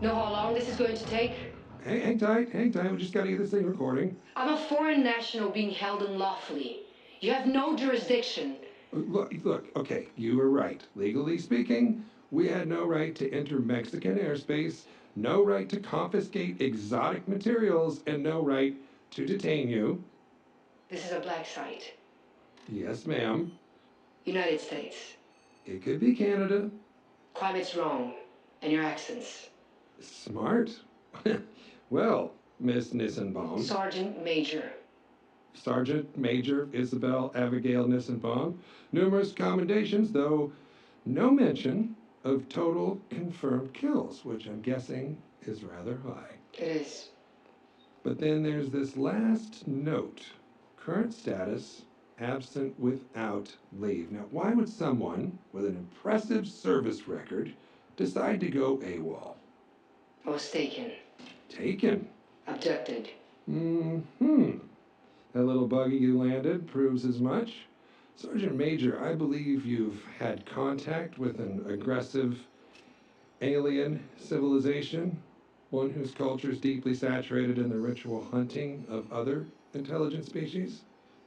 Know how long this is going to take? Hey, hang tight, hang tight. We just gotta get this thing recording. I'm a foreign national being held unlawfully. You have no jurisdiction. Look, okay, you were right. Legally speaking, we had no right to enter Mexican airspace, no right to confiscate exotic materials, and no right to detain you. This is a black site. Yes, ma'am. United States. It could be Canada. Climate's wrong. And your accents. Smart. Well, Miss Nissenbaum. Sergeant Major. Sergeant Major Isabelle Abigail Nissenbaum. Numerous commendations, though no mention of total confirmed kills, which I'm guessing is rather high. It is. But then there's this last note. Current status, absent without leave. Now, why would someone with an impressive service record decide to go AWOL? I was taken. Taken? Abducted. Mm-hmm. That little buggy you landed proves as much. Sergeant Major, I believe you've had contact with an aggressive alien civilization, one whose culture is deeply saturated in the ritual hunting of other intelligent species.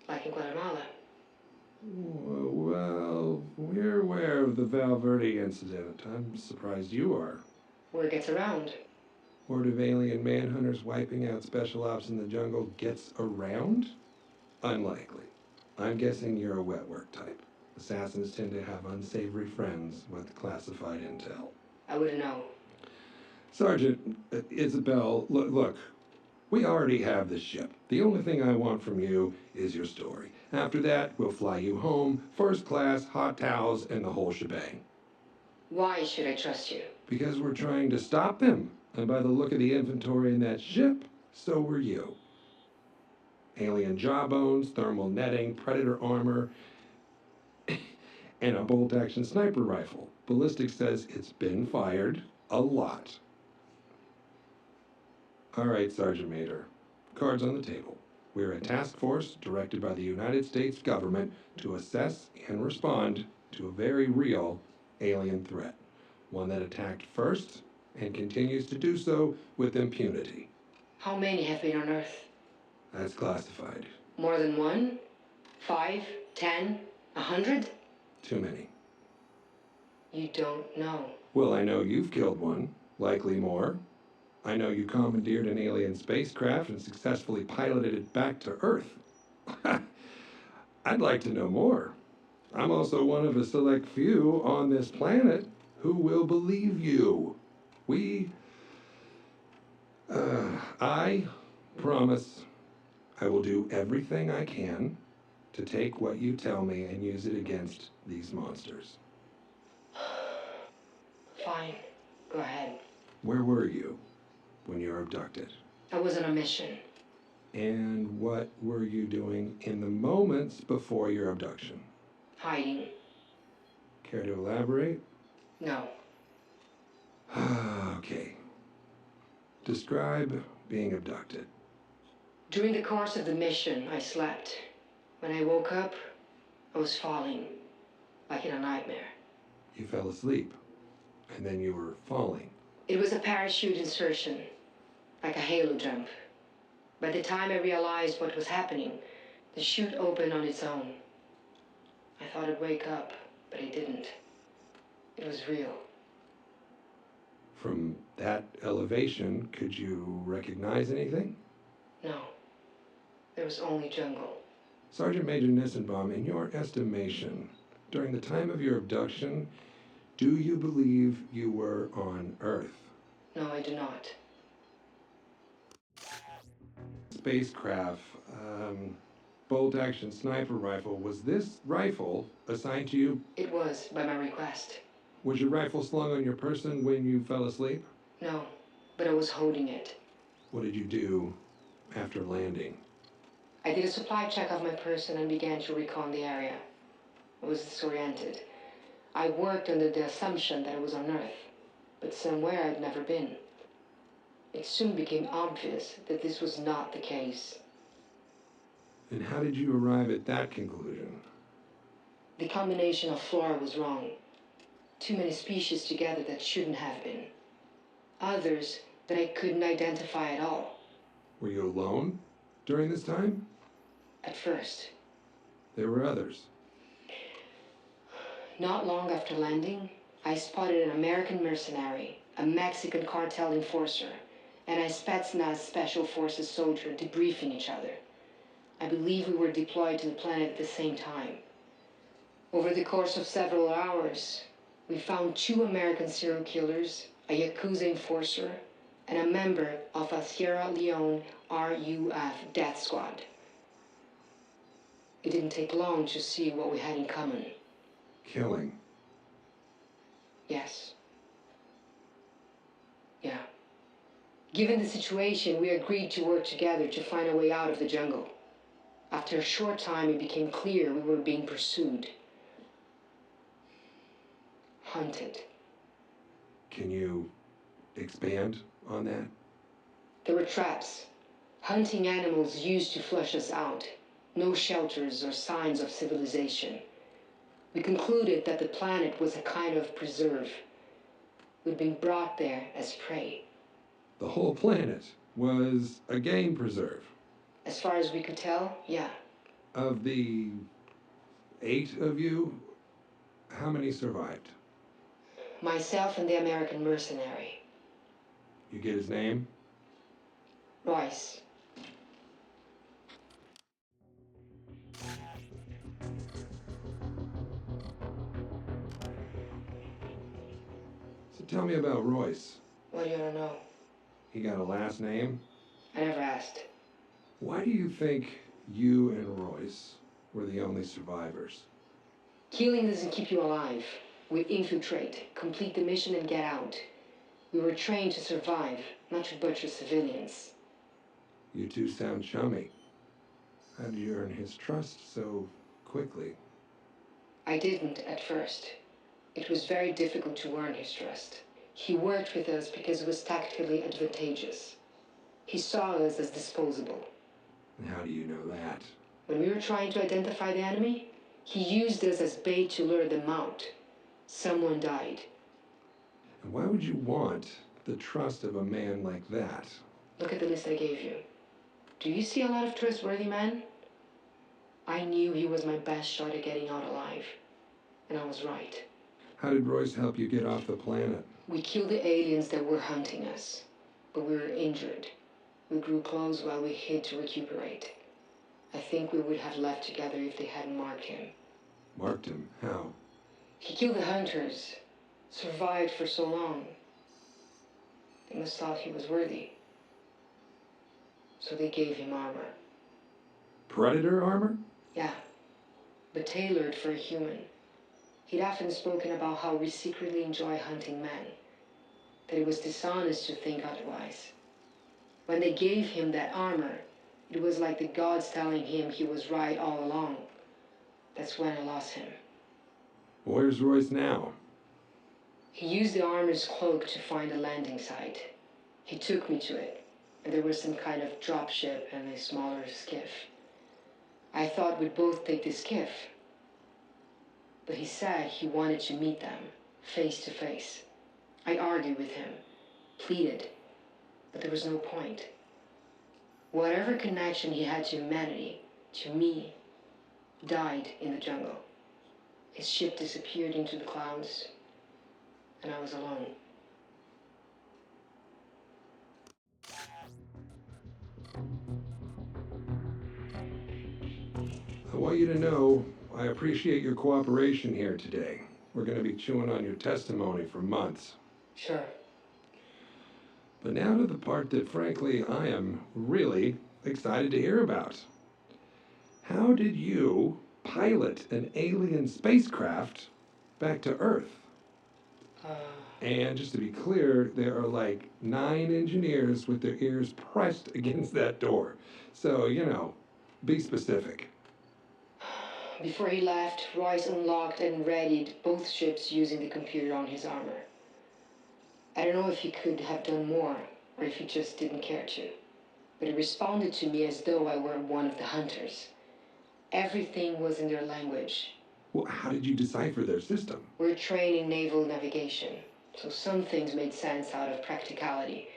Like in Guatemala. Well, we're aware of the Valverde incident. I'm surprised you are. Word gets around. Horde of alien manhunters wiping out special ops in the jungle gets around? Unlikely. I'm guessing you're a wet work type. Assassins tend to have unsavory friends with classified intel. I wouldn't know. Sergeant, Isabelle, look, we already have the ship. The only thing I want from you is your story. After that, we'll fly you home, first class, hot towels, and the whole shebang. Why should I trust you? Because we're trying to stop them. And by the look of the inventory in that ship, so were you. Alien jawbones, thermal netting, predator armor, and a bolt-action sniper rifle. Ballistics says it's been fired a lot. All right, Sergeant Major. Cards on the table. We're a task force directed by the United States government to assess and respond to a very real alien threat. One that attacked first and continues to do so with impunity. How many have been on Earth? That's classified. More than 1? 5? 10? 100? Too many. You don't know. Well, I know you've killed one, likely more. I know you commandeered an alien spacecraft and successfully piloted it back to Earth. I'd like to know more. I'm also one of a select few on this planet who will believe you. I promise I will do everything I can to take what you tell me and use it against these monsters. Fine. Go ahead. Where were you when you were abducted? I was on a mission. And what were you doing in the moments before your abduction? Hiding. Care to elaborate? No. Okay. Describe being abducted. During the course of the mission, I slept. When I woke up, I was falling, like in a nightmare. You fell asleep, and then you were falling. It was a parachute insertion, like a halo jump. By the time I realized what was happening, the chute opened on its own. I thought I'd wake up, but I didn't. It was real. From that elevation, could you recognize anything? No. There was only jungle. Sergeant Major Nissenbaum, in your estimation, during the time of your abduction, do you believe you were on Earth? No, I do not. Spacecraft, bolt-action sniper rifle. Was this rifle assigned to you? It was, by my request. Was your rifle slung on your person when you fell asleep? No, but I was holding it. What did you do after landing? I did a supply check of my person and began to recon the area. I was disoriented. I worked under the assumption that I was on Earth, but somewhere I'd never been. It soon became obvious that this was not the case. And how did you arrive at that conclusion? The combination of flora was wrong. Too many species together that shouldn't have been. Others that I couldn't identify at all. Were you alone during this time? At first. There were others. Not long after landing, I spotted an American mercenary, a Mexican cartel enforcer, and a Spetsnaz Special Forces soldier debriefing each other. I believe we were deployed to the planet at the same time. Over the course of several hours, we found 2 American serial killers, a Yakuza enforcer, and a member of a Sierra Leone RUF death squad. It didn't take long to see what we had in common. Killing. Yes. Yeah. Given the situation, we agreed to work together to find a way out of the jungle. After a short time, it became clear we were being pursued. Hunted. Can you expand on that? There were traps. Hunting animals used to flush us out. No shelters or signs of civilization. We concluded that the planet was a kind of preserve. We'd been brought there as prey. The whole planet was a game preserve. As far as we could tell, yeah. Of the 8 of you, how many survived? Myself and the American mercenary. You get his name? Royce. So tell me about Royce. What do you want to know? He got a last name? I never asked. Why do you think you and Royce were the only survivors? Killing doesn't keep you alive. We infiltrate, complete the mission, and get out. We were trained to survive, not to butcher civilians. You two sound chummy. How did you earn his trust so quickly? I didn't at first. It was very difficult to earn his trust. He worked with us because it was tactically advantageous. He saw us as disposable. And how do you know that? When we were trying to identify the enemy, he used us as bait to lure them out. Someone died. And why would you want the trust of a man like that? Look at the list I gave you. Do you see a lot of trustworthy men? I knew he was my best shot at getting out alive. And I was right. How did Royce help you get off the planet? We killed the aliens that were hunting us, but we were injured. We grew close while we hid to recuperate. I think we would have left together if they hadn't marked him. Marked him? How? He killed the hunters, survived for so long. They must thought he was worthy. So they gave him armor. Predator armor? Yeah, but tailored for a human. He'd often spoken about how we secretly enjoy hunting men, that it was dishonest to think otherwise. When they gave him that armor, it was like the gods telling him he was right all along. That's when I lost him. Where's Royce now? He used the armor's cloak to find a landing site. He took me to it, and there was some kind of dropship and a smaller skiff. I thought we'd both take the skiff, but he said he wanted to meet them, face to face. I argued with him, pleaded, but there was no point. Whatever connection he had to humanity, to me, died in the jungle. His ship disappeared into the clouds, and I was alone. I want you to know I appreciate your cooperation here today. We're going to be chewing on your testimony for months. Sure. But now to the part that, frankly, I am really excited to hear about. How did you pilot an alien spacecraft back to Earth? And just to be clear, there are like 9 engineers with their ears pressed against that door. So, be specific. Before he left, Royce unlocked and readied both ships using the computer on his armor. I don't know if he could have done more, or if he just didn't care to. But he responded to me as though I were one of the hunters. Everything was in their language. Well, how did you decipher their system? We're trained in naval navigation. So some things made sense out of practicality.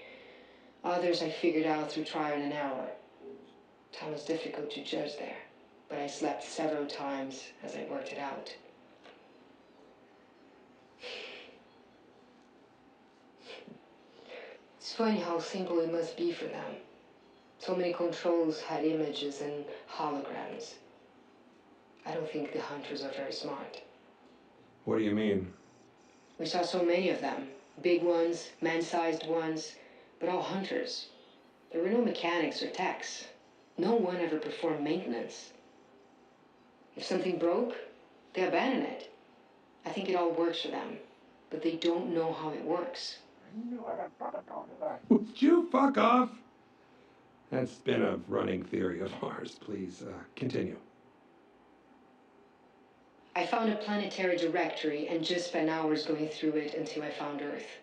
Others I figured out through trial and error. Time was difficult to judge there, but I slept several times as I worked it out. It's funny how simple it must be for them. So many controls had images and holograms. I don't think the hunters are very smart. What do you mean? We saw so many of them. Big ones, man-sized ones, but all hunters. There were no mechanics or techs. No one ever performed maintenance. If something broke, they abandon it. I think it all works for them, but they don't know how it works. Would you fuck off? That's been a running theory of ours. Please, continue. I found a planetary directory and just spent hours going through it until I found Earth.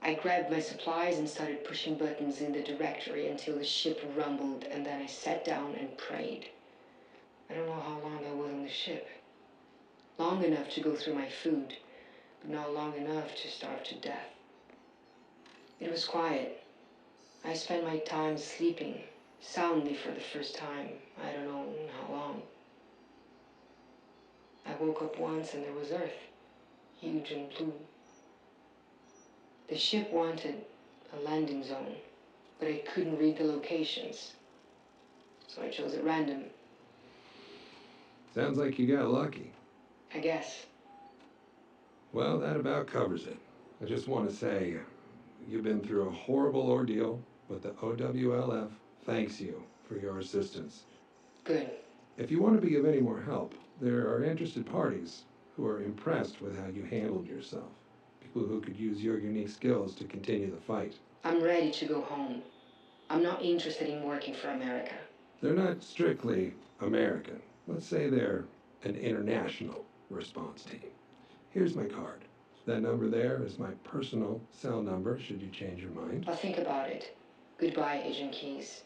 I grabbed my supplies and started pushing buttons in the directory until the ship rumbled, and then I sat down and prayed. I don't know how long I was on the ship. Long enough to go through my food, but not long enough to starve to death. It was quiet. I spent my time sleeping, soundly for the first time, I don't know how long. I woke up once and there was Earth, huge and blue. The ship wanted a landing zone, but I couldn't read the locations, so I chose at random. Sounds like you got lucky. I guess. Well, that about covers it. I just want to say, you've been through a horrible ordeal, but the OWLF thanks you for your assistance. Good. If you want to be of any more help, there are interested parties who are impressed with how you handled yourself. People who could use your unique skills to continue the fight. I'm ready to go home. I'm not interested in working for America. They're not strictly American. Let's say they're an international response team. Here's my card. That number there is my personal cell number should you change your mind. I'll think about it. Goodbye, Agent Keys.